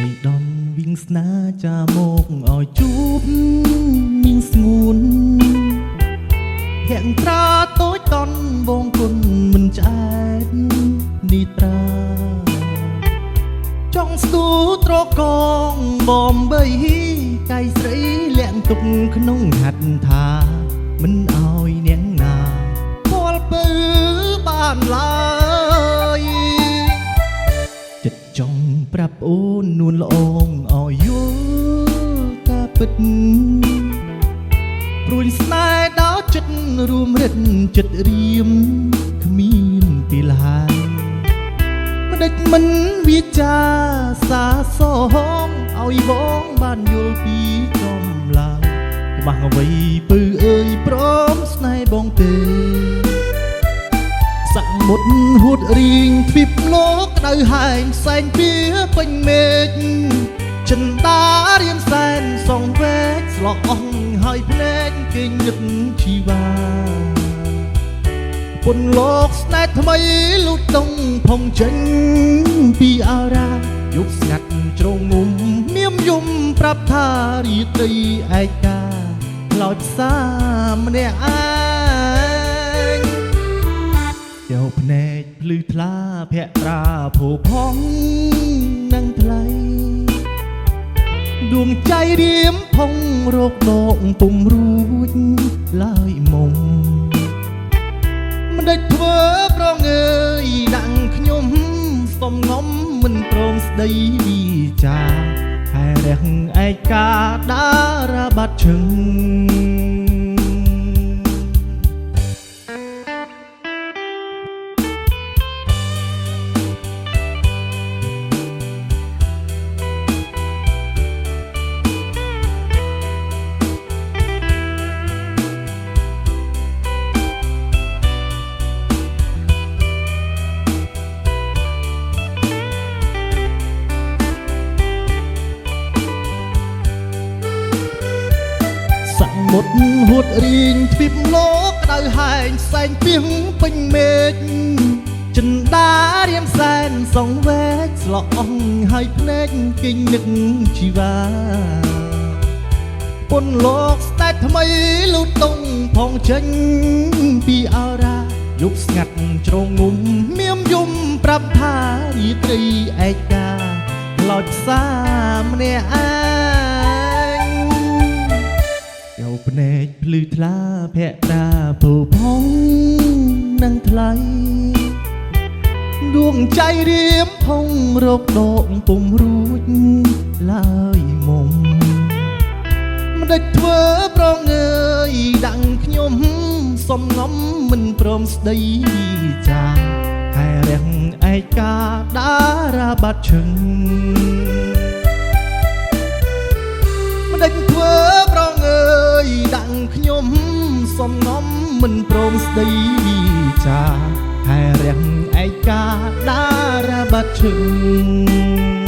យដនវិញស្នាចាមកឲ្យជួបមានស្ងួនភក្ត្រាតូចតន់បងគុណមិនឆ្អែតនីត្រាចង់ស្ទូត្រកងបំបីកាយស្រីលាក់ទុកក្នុងហាត់ថាមិនឲ្យនាងណាពលពើបានឡើយចិត្តចង់ប្រាប់អូននួនល្អងឲ្យយល់ការពិតព្រួយស្នេហ៍ដល់ចិត្តរួមរិទ្ធចិត្តរៀមគ្មានពីឡាយម្ដេចមិនវាចាសាសងឲ្យបងបានយល់ពីចំឡាយច្បាស់អ្វីពើអើយព្រមស្នេហ៍បងទេសមុទ្រហួតរៀងទ្វីបលោកក្តៅហែងសែងពីពេញមេឃចិន្តារៀមសែនសងវែកស្លោះអស់ហើយភ្នែកគេងឹតជីវាពុនលោកស្នេហ៍ថ្មីលូតតុងផងចេញពីអារាយុគស្ងាត់ជ្រងងុំនាមយំប្រាប់ថារីត្រីឯកាខ្លោចផ្សាម្នាក់ឯងយកភ្នែកភ្លឺថ្លាភក្ត្រាភោផងនឹងថ្លៃដួងใจរៀមផុងរោគដកពុំរួចឡើយមុំមិនដេចធ្វើប្រងើយដាក់ខ្ញុំសុំងំមិនព្រមស្ដីវិចាហើយរះឯកាដារាបាត់ឈឹងមុតហួតរៀងទ្វីបលោកក្តៅហែងសែងពីងពេញមេឃចិន្តារៀមសែនសងវែកស្លោះអស់ហើយភ្នែកគេងនឹកជីវាពុនលោកស្នេហ៍ថ្មីលូតតុងផងចេញពីអារាយុគស្ងាត់ជ្រងងុំមៀមយំប្រាប់ថារីត្រីឯកាខ្លោចផ្សាម្នាក់ឯងយកភ្នែកភ្លឺថ្លាភក្ត្រាភោផងនឹងថ្លៃដួងใจរៀមផុងរោគដកពុំរួចឡើយមុំមិនដេចធ្វើប្រងើយដាក់ខ្ញុំសុំងំមិនព្រមស្ដីចាហើយរះឯកាដារាបាត់ឈឹងមិនដេចធ្វើប្រងើយដាក់ខ្ញុំសុំងំមិនព្រមស្ដីចាហើយរះឯកាដារាបាត់ឈឹង